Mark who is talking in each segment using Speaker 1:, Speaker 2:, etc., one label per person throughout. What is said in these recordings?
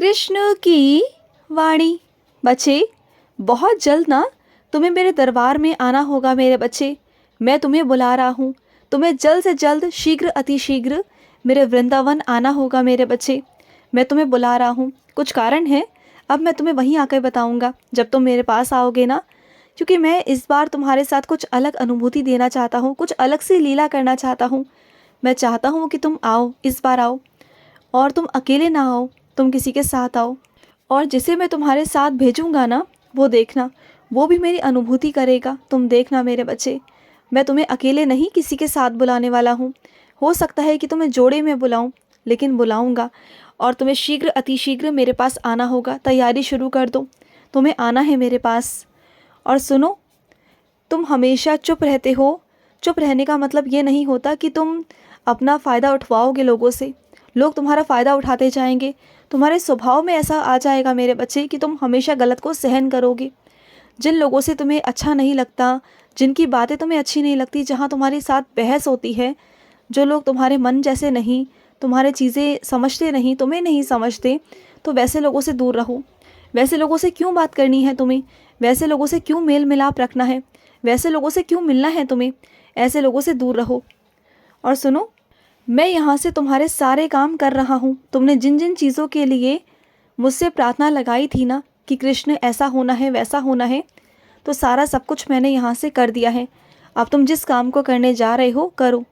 Speaker 1: कृष्ण की वाणी। बच्चे, बहुत जल्द ना तुम्हें मेरे दरबार में आना होगा मेरे बच्चे। मैं तुम्हें बुला रहा हूँ। तुम्हें जल्द से जल्द, शीघ्र अति शीघ्र मेरे वृंदावन आना होगा मेरे बच्चे। मैं तुम्हें बुला रहा हूँ, कुछ कारण है। अब मैं तुम्हें वहीं आकर बताऊँगा जब तुम मेरे पास आओगे ना, क्योंकि मैं इस बार तुम्हारे साथ कुछ अलग अनुभूति देना चाहता हूँ, कुछ अलग सी लीला करना चाहता हूँ। मैं चाहता हूँ कि तुम आओ, इस बार आओ, और तुम अकेले ना आओ, तुम किसी के साथ आओ। और जिसे मैं तुम्हारे साथ भेजूँगा ना, वो देखना, वो भी मेरी अनुभूति करेगा। तुम देखना मेरे बच्चे, मैं तुम्हें अकेले नहीं किसी के साथ बुलाने वाला हूँ। हो सकता है कि तुम्हें जोड़े में बुलाऊँ, लेकिन बुलाऊँगा। और तुम्हें शीघ्र अति शीघ्र मेरे पास आना होगा। तैयारी शुरू कर दो, तुम्हें आना है मेरे पास। और सुनो, तुम हमेशा चुप रहते हो। चुप रहने का मतलब ये नहीं होता कि तुम अपना फ़ायदा उठवाओगे लोगों से। लोग तुम्हारा फ़ायदा उठाते जाएंगे। तुम्हारे स्वभाव में ऐसा आ जाएगा मेरे बच्चे कि तुम हमेशा गलत को सहन करोगे। जिन लोगों से तुम्हें अच्छा नहीं लगता, जिनकी बातें तुम्हें अच्छी नहीं लगती, जहाँ तुम्हारे साथ बहस होती है, जो लोग तुम्हारे मन जैसे नहीं, तुम्हारे चीज़ें समझते नहीं, तुम्हें नहीं समझते, तो वैसे लोगों से दूर रहो। वैसे लोगों से क्यों बात करनी है तुम्हें? वैसे लोगों से क्यों मेल मिलाप रखना है? वैसे लोगों से क्यों मिलना है तुम्हें? ऐसे लोगों से दूर रहो। और सुनो, मैं यहाँ से तुम्हारे सारे काम कर रहा हूँ। तुमने जिन जिन चीज़ों के लिए मुझसे प्रार्थना लगाई थी ना कि कृष्ण ऐसा होना है, वैसा होना है, तो सारा सब कुछ मैंने यहाँ से कर दिया है। अब तुम जिस काम को करने जा रहे हो, करो,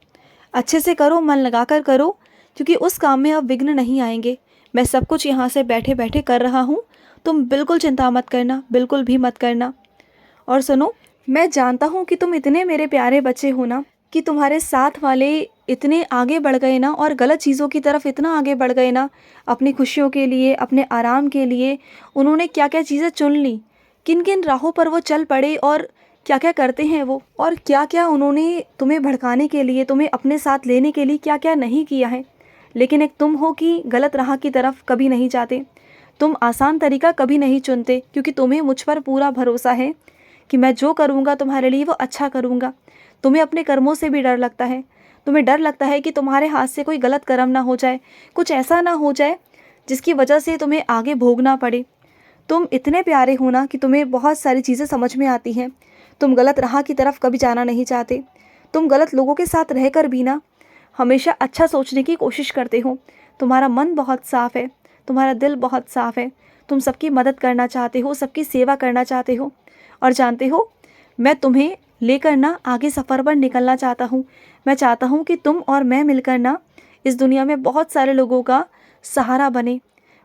Speaker 1: अच्छे से करो, मन लगा कर करो, क्योंकि उस काम में अब विघ्न नहीं आएंगे। मैं सब कुछ यहाँ से बैठे बैठे कर रहा हूँ। तुम बिल्कुल चिंता मत करना, बिल्कुल भी मत करना। और सुनो, मैं जानता हूँ कि तुम इतने मेरे प्यारे बच्चे हो ना, कि तुम्हारे साथ वाले इतने आगे बढ़ गए ना, और गलत चीज़ों की तरफ इतना आगे बढ़ गए ना, अपनी खुशियों के लिए, अपने आराम के लिए उन्होंने क्या क्या चीज़ें चुन ली, किन किन राहों पर वो चल पड़े, और क्या क्या करते हैं वो, और क्या क्या उन्होंने तुम्हें भड़काने के लिए, तुम्हें अपने साथ लेने के लिए क्या क्या नहीं किया है। लेकिन एक तुम हो कि गलत राह की तरफ कभी नहीं जाते। तुम आसान तरीका कभी नहीं चुनते, क्योंकि तुम्हें मुझ पर पूरा भरोसा है कि मैं जो करूँगा तुम्हारे लिए वो अच्छा करूँगा। तुम्हें अपने कर्मों से भी डर लगता है। तुम्हें डर लगता है कि तुम्हारे हाथ से कोई गलत कर्म ना हो जाए, कुछ ऐसा ना हो जाए जिसकी वजह से तुम्हें आगे भोगना पड़े। तुम इतने प्यारे हो ना कि तुम्हें बहुत सारी चीज़ें समझ में आती हैं। तुम गलत राह की तरफ कभी जाना नहीं चाहते। तुम गलत लोगों के साथ रहकर भी ना हमेशा अच्छा सोचने की कोशिश करते हो। तुम्हारा मन बहुत साफ़ है, तुम्हारा दिल बहुत साफ़ है। तुम सबकी मदद करना चाहते हो, सबकी सेवा करना चाहते हो। और जानते हो, मैं तुम्हें लेकर ना आगे सफ़र पर निकलना चाहता हूँ। मैं चाहता हूँ कि तुम और मैं मिलकर ना इस दुनिया में बहुत सारे लोगों का सहारा बने,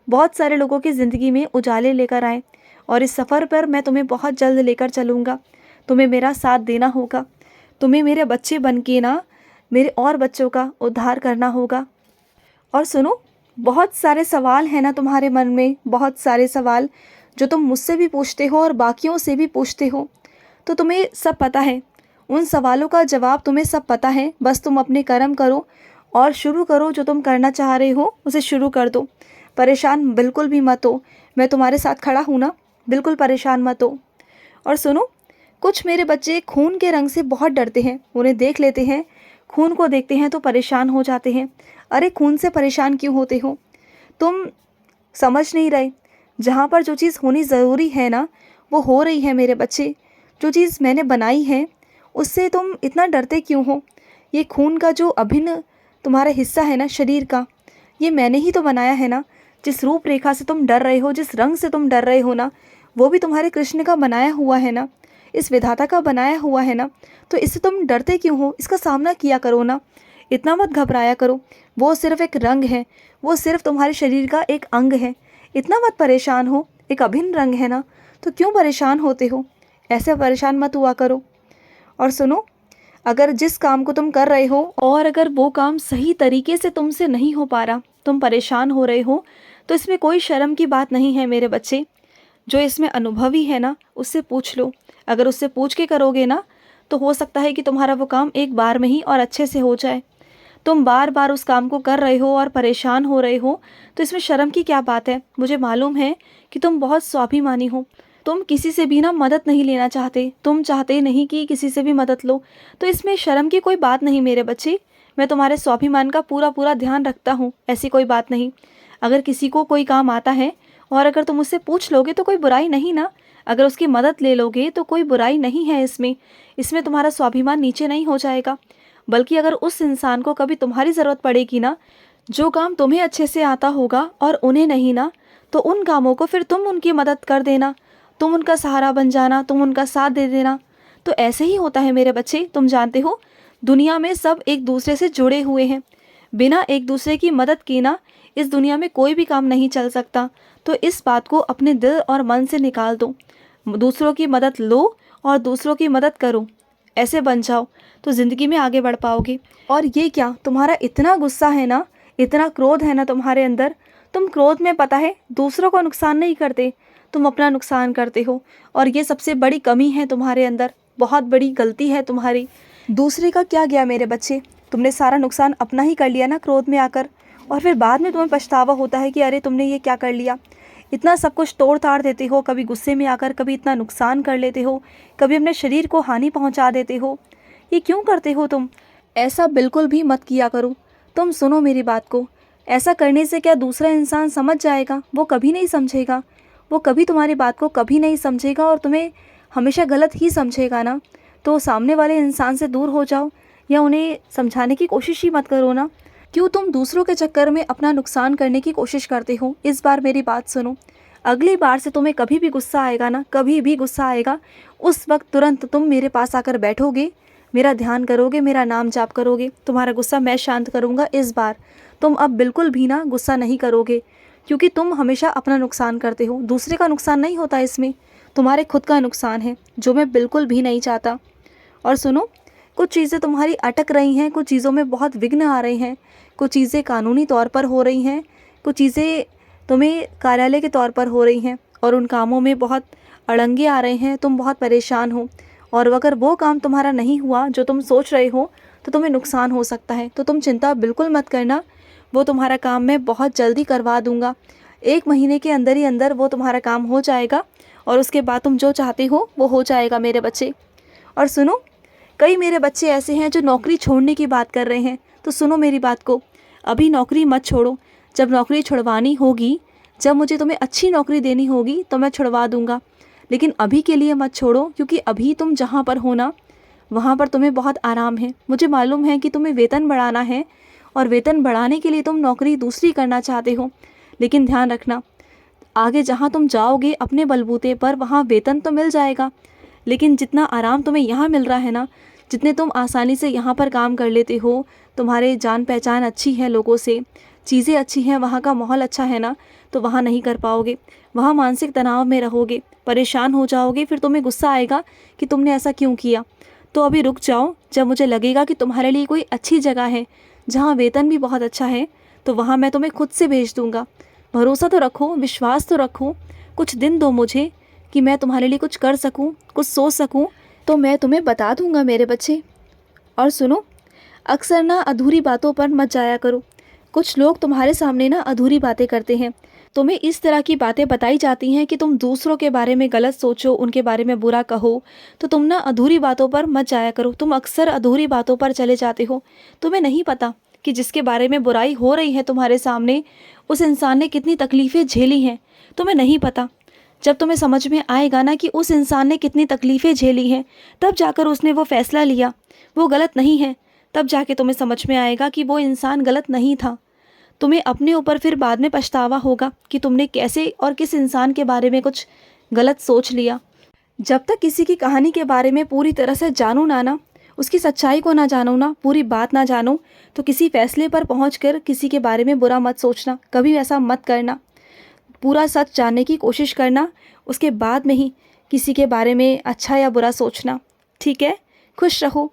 Speaker 1: बहुत सारे लोगों की ज़िंदगी में उजाले लेकर आए। और इस सफ़र पर मैं तुम्हें बहुत जल्द लेकर चलूँगा। तुम्हें मेरा साथ देना होगा। तुम्हें मेरे बच्चे बन के ना मेरे और बच्चों का उद्धार करना होगा। और सुनो, बहुत सारे सवाल हैं ना तुम्हारे मन में, बहुत सारे सवाल जो तुम मुझसे भी पूछते हो और बाकियों से भी पूछते हो। तो तुम्हें सब पता है, उन सवालों का जवाब तुम्हें सब पता है। बस तुम अपने कर्म करो और शुरू करो, जो तुम करना चाह रहे हो उसे शुरू कर दो। परेशान बिल्कुल भी मत हो, मैं तुम्हारे साथ खड़ा हूँ ना, बिल्कुल परेशान मत हो। और सुनो, कुछ मेरे बच्चे खून के रंग से बहुत डरते हैं। उन्हें देख लेते हैं, खून को देखते हैं तो परेशान हो जाते हैं। अरे खून से परेशान क्यों होते हो? तुम समझ नहीं रहे। जहाँ पर जो चीज़ होनी ज़रूरी है ना, वो हो रही है मेरे बच्चे। जो चीज़ मैंने बनाई है उससे तुम इतना डरते क्यों हो? ये खून का जो अभिन्न तुम्हारा हिस्सा है ना शरीर का, ये मैंने ही तो बनाया है ना। जिस रूपरेखा से तुम डर रहे हो, जिस रंग से तुम डर रहे हो ना, वो भी तुम्हारे कृष्ण का बनाया हुआ है ना, इस विधाता का बनाया हुआ है ना। तो इससे तुम डरते क्यों हो? इसका सामना किया करो ना, इतना मत घबराया करो। वो सिर्फ एक रंग है, वो सिर्फ तुम्हारे शरीर का एक अंग है। इतना मत परेशान हो, एक अभिन्न रंग है ना, तो क्यों परेशान होते हो? ऐसे परेशान मत हुआ करो। और सुनो, अगर जिस काम को तुम कर रहे हो और अगर वो काम सही तरीके से तुमसे नहीं हो पा रहा, तुम परेशान हो रहे हो, तो इसमें कोई शर्म की बात नहीं है मेरे बच्चे। जो इसमें अनुभवी है ना, उससे पूछ लो। अगर उससे पूछ के करोगे ना, तो हो सकता है कि तुम्हारा वो काम एक बार में ही और अच्छे से हो जाए। तुम बार बार उस काम को कर रहे हो और परेशान हो रहे हो, तो इसमें शर्म की क्या बात है? मुझे मालूम है कि तुम बहुत स्वाभिमानी हो। तुम किसी से भी ना मदद नहीं लेना चाहते, तुम चाहते नहीं कि किसी से भी मदद लो। तो इसमें शर्म की कोई बात नहीं मेरे बच्चे। मैं तुम्हारे स्वाभिमान का पूरा पूरा ध्यान रखता हूँ, ऐसी कोई बात नहीं। अगर किसी को कोई काम आता है और अगर तुम उससे पूछ लोगे तो कोई बुराई नहीं ना, अगर उसकी मदद ले लोगे तो कोई बुराई नहीं है इसमें। इसमें तुम्हारा स्वाभिमान नीचे नहीं हो जाएगा, बल्कि अगर उस इंसान को कभी तुम्हारी ज़रूरत पड़ेगी ना, जो काम तुम्हें अच्छे से आता होगा और उन्हें नहीं ना, तो उन कामों को फिर तुम उनकी मदद कर देना, तुम उनका सहारा बन जाना, तुम उनका साथ दे देना। तो ऐसे ही होता है मेरे बच्चे। तुम जानते हो दुनिया में सब एक दूसरे से जुड़े हुए हैं, बिना एक दूसरे की मदद किए ना इस दुनिया में कोई भी काम नहीं चल सकता। तो इस बात को अपने दिल और मन से निकाल दो, दूसरों की मदद लो और दूसरों की मदद करो, ऐसे बन जाओ तो ज़िंदगी में आगे बढ़ पाओगे। और ये क्या, तुम्हारा इतना गुस्सा है ना, इतना क्रोध है ना तुम्हारे अंदर, तुम क्रोध में पता है दूसरों को नुकसान नहीं करते, तुम अपना नुकसान करते हो। और ये सबसे बड़ी कमी है तुम्हारे अंदर, बहुत बड़ी गलती है तुम्हारी। दूसरे का क्या गया मेरे बच्चे, तुमने सारा नुकसान अपना ही कर लिया ना क्रोध में आकर, और फिर बाद में तुम्हें पछतावा होता है कि अरे तुमने ये क्या कर लिया। इतना सब कुछ तोड़ ताड़ देते हो, कभी गुस्से में आकर कभी इतना नुकसान कर लेते हो, कभी अपने शरीर को हानि पहुंचा देते हो। ये क्यों करते हो तुम? ऐसा बिल्कुल भी मत किया करो। तुम सुनो मेरी बात को, ऐसा करने से क्या दूसरा इंसान समझ जाएगा? वो कभी नहीं समझेगा, वो कभी तुम्हारी बात को कभी नहीं समझेगा और तुम्हें हमेशा गलत ही समझेगा ना। तो सामने वाले इंसान से दूर हो जाओ या उन्हें समझाने की कोशिश ही मत करो ना। क्यों तुम दूसरों के चक्कर में अपना नुकसान करने की कोशिश करते हो? इस बार मेरी बात सुनो, अगली बार से तुम्हें कभी भी गुस्सा आएगा ना, कभी भी गुस्सा आएगा, उस वक्त तुरंत तुम मेरे पास आकर बैठोगे, मेरा ध्यान करोगे, मेरा नाम जाप करोगे, तुम्हारा गुस्सा मैं शांत करूँगा। इस बार तुम अब बिल्कुल भी ना गुस्सा नहीं करोगे, क्योंकि तुम हमेशा अपना नुकसान करते हो, दूसरे का नुकसान नहीं होता इसमें, तुम्हारे खुद का नुकसान है, जो मैं बिल्कुल भी नहीं चाहता। और सुनो, कुछ चीज़ें तुम्हारी अटक रही हैं, कुछ चीज़ों में बहुत विघ्न आ रहे हैं, कुछ चीज़ें कानूनी तौर पर हो रही हैं, कुछ चीज़ें तुम्हें कार्यालय के तौर पर हो रही हैं और उन कामों में बहुत अड़ंगे आ रहे हैं, तुम बहुत परेशान हो। और अगर वो काम तुम्हारा नहीं हुआ जो तुम सोच रहे हो तो तुम्हें नुकसान हो सकता है। तो तुम चिंता बिल्कुल मत करना, वो तुम्हारा काम मैं बहुत जल्दी करवा दूँगा। 1 महीने के अंदर ही अंदर वो तुम्हारा काम हो जाएगा और उसके बाद तुम जो चाहते हो वो हो जाएगा मेरे बच्चे। और सुनो, कई मेरे बच्चे ऐसे हैं जो नौकरी छोड़ने की बात कर रहे हैं, तो सुनो मेरी बात को, अभी नौकरी मत छोड़ो। जब नौकरी छुड़वानी होगी, जब मुझे तुम्हें अच्छी नौकरी देनी होगी तो मैं छुड़वा दूंगा, लेकिन अभी के लिए मत छोड़ो, क्योंकि अभी तुम जहाँ पर हो ना वहाँ पर तुम्हें बहुत आराम है। मुझे मालूम है कि तुम्हें वेतन बढ़ाना है और वेतन बढ़ाने के लिए तुम नौकरी दूसरी करना चाहते हो, लेकिन ध्यान रखना, आगे जहाँ तुम जाओगे अपने बलबूते पर वहाँ वेतन तो मिल जाएगा, लेकिन जितना आराम तुम्हें यहाँ मिल रहा है ना, जितने तुम आसानी से यहाँ पर काम कर लेते हो, तुम्हारे जान पहचान अच्छी है लोगों से, चीज़ें अच्छी हैं, वहाँ का माहौल अच्छा है ना, तो वहाँ नहीं कर पाओगे। वहाँ मानसिक तनाव में रहोगे, परेशान हो जाओगे, फिर तुम्हें गुस्सा आएगा कि तुमने ऐसा क्यों किया। तो अभी रुक जाओ, जब मुझे लगेगा कि तुम्हारे लिए कोई अच्छी जगह है जहाँ वेतन भी बहुत अच्छा है, तो वहाँ मैं तुम्हें खुद से भेज दूँगा। भरोसा तो रखो, विश्वास तो रखो, कुछ दिन दो मुझे कि मैं तुम्हारे लिए कुछ कर सकूँ, कुछ सोच सकूँ, तो मैं तुम्हें बता दूँगा मेरे बच्चे। और सुनो, अक्सर ना अधूरी बातों पर मत जाया करो। कुछ लोग तुम्हारे सामने ना अधूरी बातें करते हैं, तुम्हें इस तरह की बातें बताई जाती हैं कि तुम दूसरों के बारे में गलत सोचो, उनके बारे में बुरा कहो, तो तुम ना अधूरी बातों पर मत जाया करो। तुम अक्सर अधूरी बातों पर चले जाते हो। तुम्हें नहीं पता कि जिसके बारे में बुराई हो रही है तुम्हारे सामने, उस इंसान ने कितनी तकलीफ़ें झेली हैं। तुम्हें नहीं पता। जब तुम्हें समझ में आएगा ना कि उस इंसान ने कितनी तकलीफ़ें झेली हैं, तब जाकर उसने वो फ़ैसला लिया, वो गलत नहीं है, तब जाके तुम्हें समझ में आएगा कि वो इंसान गलत नहीं था। तुम्हें अपने ऊपर फिर बाद में पछतावा होगा कि तुमने कैसे और किस इंसान के बारे में कुछ गलत सोच लिया। जब तक किसी की कहानी के बारे में पूरी तरह से जानो ना, उसकी सच्चाई को ना जानो ना, पूरी बात ना जानो, तो किसी फैसले पर पहुंचकर किसी के बारे में बुरा मत सोचना, कभी ऐसा मत करना। पूरा सच जानने की कोशिश करना, उसके बाद में ही किसी के बारे में अच्छा या बुरा सोचना। ठीक है? खुश रहो।